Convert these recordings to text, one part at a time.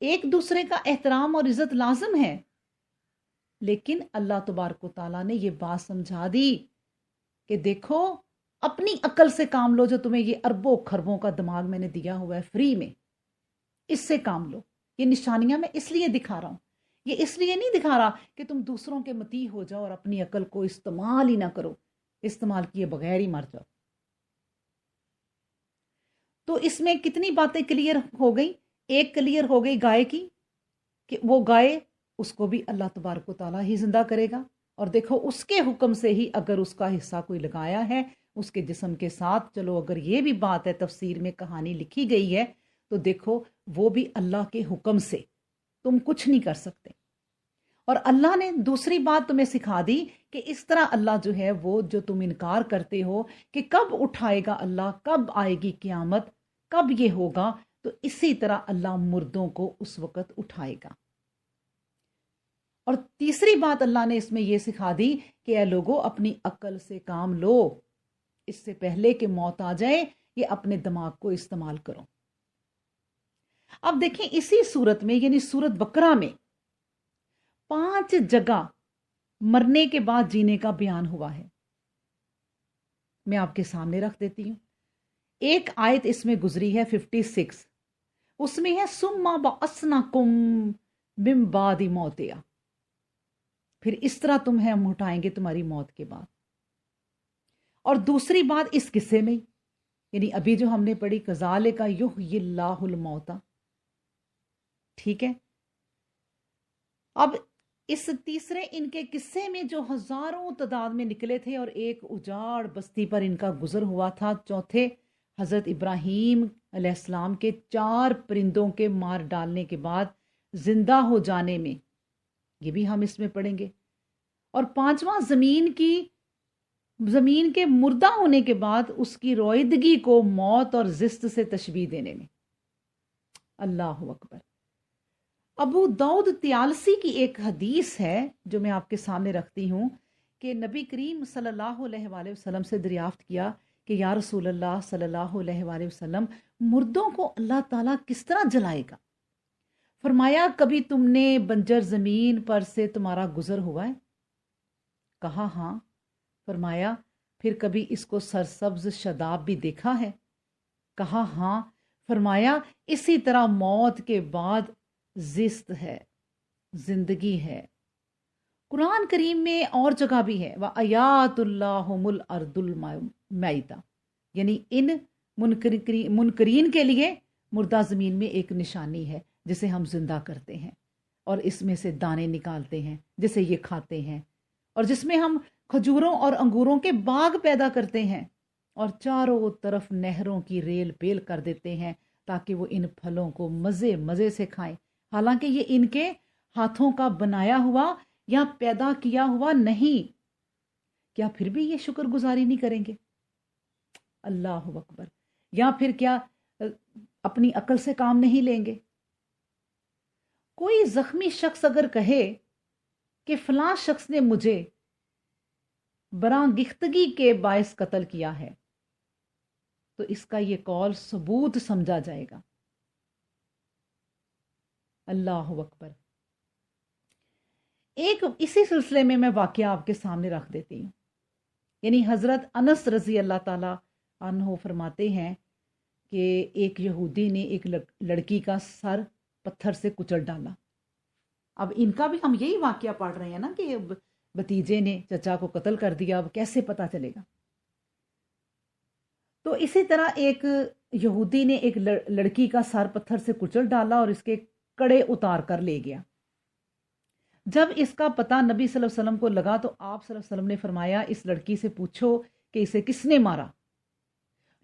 ایک دوسرے کا احترام اور عزت لازم ہے، لیکن اللہ تبارک و تعالیٰ نے یہ بات سمجھا دی کہ دیکھو اپنی عقل سے کام لو، جو تمہیں یہ اربوں خربوں کا دماغ میں نے دیا ہوا ہے فری میں، اس سے کام لو۔ یہ نشانیاں میں اس لیے دکھا رہا ہوں، یہ اس لیے نہیں دکھا رہا کہ تم دوسروں کے مطیع ہو جاؤ اور اپنی عقل کو استعمال ہی نہ کرو، استعمال کیے بغیر ہی مر جاؤ۔ تو اس میں کتنی باتیں کلیئر ہو گئی؟ ایک کلیئر ہو گئی گائے کی، کہ وہ گائے اس کو بھی اللہ تبارک و تعالیٰ ہی زندہ کرے گا، اور دیکھو اس کے حکم سے ہی اگر اس کا حصہ کوئی لگایا ہے اس کے جسم کے ساتھ، چلو اگر یہ بھی بات ہے تفسیر میں کہانی لکھی گئی ہے، تو دیکھو وہ بھی اللہ کے حکم سے، تم کچھ نہیں کر سکتے۔ اور اللہ نے دوسری بات تمہیں سکھا دی کہ اس طرح اللہ جو ہے وہ جو تم انکار کرتے ہو کہ کب اٹھائے گا اللہ، کب آئے گی قیامت، کب یہ ہوگا، تو اسی طرح اللہ مردوں کو اس وقت اٹھائے گا۔ اور تیسری بات اللہ نے اس میں یہ سکھا دی کہ اے لوگو اپنی عقل سے کام لو، اس سے پہلے کہ موت آ جائے یہ اپنے دماغ کو استعمال کرو۔ اب دیکھیں اسی صورت میں یعنی سورت بقرہ میں 5 جگہ مرنے کے بعد جینے کا بیان ہوا ہے، میں آپ کے سامنے رکھ دیتی ہوں۔ ایک آیت اس میں گزری ہے 56، اس میں ہے ثم بعثناکم من بعد موتیا، پھر اس طرح تمہیں ہم اٹھائیں گے تمہاری موت کے بعد۔ اور دوسری بات اس قصے میں یعنی ابھی جو ہم نے پڑھی کذالک یحیی اللہ الموتى، ٹھیک ہے۔ اب اس تیسرے ان کے قصے میں جو ہزاروں تعداد میں نکلے تھے اور ایک اجاڑ بستی پر ان کا گزر ہوا تھا، چوتھے حضرت ابراہیم علیہ السلام کے 4 پرندوں کے مار ڈالنے کے بعد زندہ ہو جانے میں، یہ بھی ہم اس میں پڑھیں گے۔ اور 5واں زمین کے مردہ ہونے کے بعد اس کی رویدگی کو موت اور زست سے تشبیہ دینے میں۔ اللہ اکبر۔ ابو داؤد طیالسی کی ایک حدیث ہے جو میں آپ کے سامنے رکھتی ہوں کہ نبی کریم صلی اللہ علیہ وآلہ وسلم سے دریافت کیا کہ یا رسول اللہ صلی اللہ علیہ وآلہ وسلم، مردوں کو اللہ تعالیٰ کس طرح جلائے گا؟ فرمایا کبھی تم نے بنجر زمین پر سے تمہارا گزر ہوا ہے؟ کہا ہاں۔ فرمایا پھر کبھی اس کو سرسبز شاداب بھی دیکھا ہے؟ کہا ہاں۔ فرمایا اسی طرح موت کے بعد زست ہے، زندگی ہے۔ قرآن کریم میں اور جگہ بھی ہے وَآیَاتُ اللَّهُمُ الْأَرْضُ الْمَيْتَةُ، یعنی ان منکرین کے لیے مردہ زمین میں ایک نشانی ہے جسے ہم زندہ کرتے ہیں اور اس میں سے دانے نکالتے ہیں جسے یہ کھاتے ہیں، اور جس میں ہم کھجوروں اور انگوروں کے باغ پیدا کرتے ہیں اور چاروں طرف نہروں کی ریل پیل کر دیتے ہیں تاکہ وہ ان پھلوں کو مزے مزے سے کھائیں، حالانکہ یہ ان کے ہاتھوں کا بنایا ہوا یا پیدا کیا ہوا نہیں۔ کیا پھر بھی یہ شکر گزاری نہیں کریں گے؟ اللہ اکبر۔ یا پھر کیا اپنی عقل سے کام نہیں لیں گے؟ کوئی زخمی شخص اگر کہے کہ فلاں شخص نے مجھے برانگیختگی کے باعث قتل کیا ہے، تو اس کا یہ قول ثبوت سمجھا جائے گا۔ اللہ اکبر۔ ایک اسی سلسلے میں واقعہ آپ کے سامنے رکھ دیتی ہوں، یعنی حضرت انس رضی اللہ تعالی عنہ فرماتے ہیں کہ ایک یہودی نے ایک لڑکی کا سر پتھر سے کچل ڈالا۔ اب ان کا بھی ہم یہی واقعہ پڑھ رہے ہیں نا کہ بھتیجے نے چچا کو قتل کر دیا، اب کیسے پتا چلے گا؟ تو اسی طرح ایک یہودی نے ایک لڑکی کا سر پتھر سے کچل ڈالا اور اس کے کڑے اتار کر لے گیا۔ جب اس کا پتہ نبی صلی اللہ علیہ وسلم کو لگا تو آپ صلی اللہ علیہ وسلم نے فرمایا اس لڑکی سے پوچھو کہ اسے کس نے مارا۔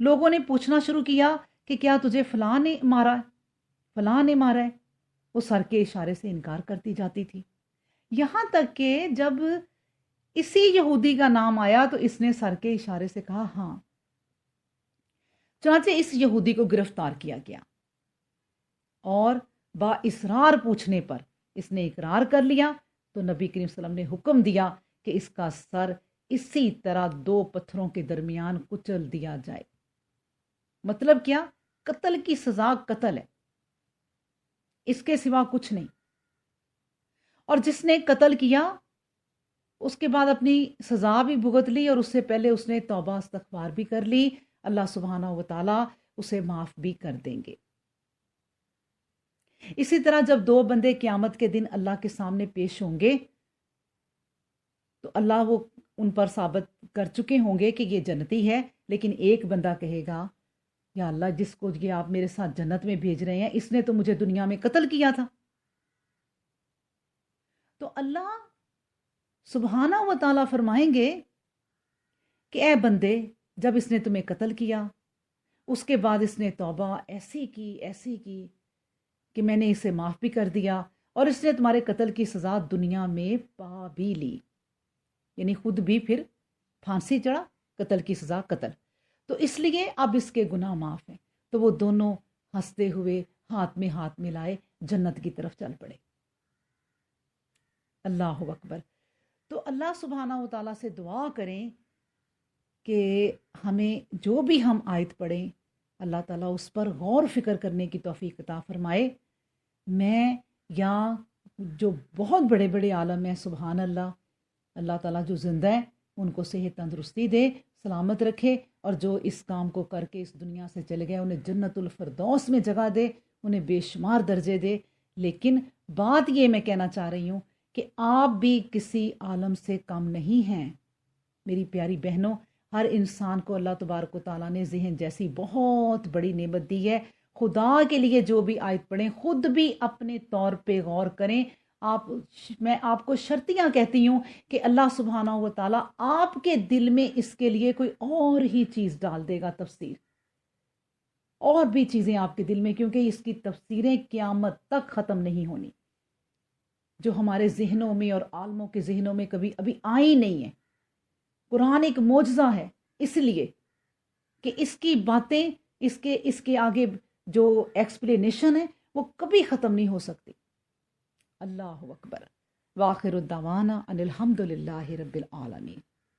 لوگوں نے پوچھنا شروع کیا کہ کیا تجھے فلاں نے مارا ہے، فلاں نے مارا ہے؟ وہ سر کے اشارے سے انکار کرتی جاتی تھی، یہاں تک کہ جب اسی یہودی کا نام آیا تو اس نے سر کے اشارے سے کہا ہاں۔ چنانچہ اس یہودی کو گرفتار کیا گیا اور با اصرار پوچھنے پر اس نے اقرار کر لیا تو نبی کریم صلی اللہ علیہ وسلم نے حکم دیا کہ اس کا سر اسی طرح 2 پتھروں کے درمیان کچل دیا جائے۔ مطلب کیا؟ قتل کی سزا قتل ہے۔ اس کے سوا کچھ نہیں. اور جس نے قتل کیا اس کے بعد اپنی سزا بھی بھگت لی، اور اس سے پہلے اس نے توبہ استغفار بھی کر لی، اللہ سبحانہ و تعالی اسے معاف بھی کر دیں گے. اسی طرح جب دو بندے قیامت کے دن اللہ کے سامنے پیش ہوں گے تو اللہ وہ ان پر ثابت کر چکے ہوں گے کہ یہ جنتی ہے، لیکن ایک بندہ کہے گا یا اللہ جس کو یہ آپ میرے ساتھ جنت میں بھیج رہے ہیں اس نے تو مجھے دنیا میں قتل کیا تھا. تو اللہ سبحانہ و تعالیٰ فرمائیں گے کہ اے بندے، جب اس نے تمہیں قتل کیا اس کے بعد اس نے توبہ ایسی کی کہ میں نے اسے معاف بھی کر دیا، اور اس نے تمہارے قتل کی سزا دنیا میں پا بھی لی، یعنی خود بھی پھر پھانسی چڑھا، قتل کی سزا قتل، تو اس لیے اب اس کے گناہ معاف ہیں. تو وہ دونوں ہنستے ہوئے ہاتھ میں ہاتھ ملائے جنت کی طرف چل پڑے. اللہ اکبر. تو اللہ سبحانہ و تعالیٰ سے دعا کریں کہ ہمیں جو بھی ہم آیت پڑھیں اللہ تعالیٰ اس پر غور و فکر کرنے کی توفیق عطا فرمائے. میں یا جو بہت بڑے بڑے عالم ہیں، سبحان اللہ، اللہ تعالیٰ جو زندہ ہیں ان کو صحت تندرستی دے، سلامت رکھے، اور جو اس کام کو کر کے اس دنیا سے چلے گئے انہیں جنت الفردوس میں جگہ دے، انہیں بے شمار درجے دے. لیکن بات یہ میں کہنا چاہ رہی ہوں کہ آپ بھی کسی عالم سے کم نہیں ہیں میری پیاری بہنوں. ہر انسان کو اللہ تبارک و تعالیٰ نے ذہن جیسی بہت بڑی نعمت دی ہے. خدا کے لیے جو بھی آیت پڑھیں خود بھی اپنے طور پہ غور کریں. میں آپ کو شرطیاں کہتی ہوں کہ اللہ سبحانہ و تعالیٰ آپ کے دل میں اس کے لیے کوئی اور ہی چیز ڈال دے گا، تفسیر اور بھی چیزیں آپ کے دل میں، کیونکہ اس کی تفسیریں قیامت تک ختم نہیں ہونی، جو ہمارے ذہنوں میں اور عالموں کے ذہنوں میں کبھی ابھی آئی نہیں ہے. قرآن ایک معجزہ ہے اس لیے کہ اس کی باتیں، اس کے آگے جو ایکسپلینیشن ہے وہ کبھی ختم نہیں ہو سکتی. اللہ اکبر. وآخر الدعوانا ان الحمد للہ رب العالمین.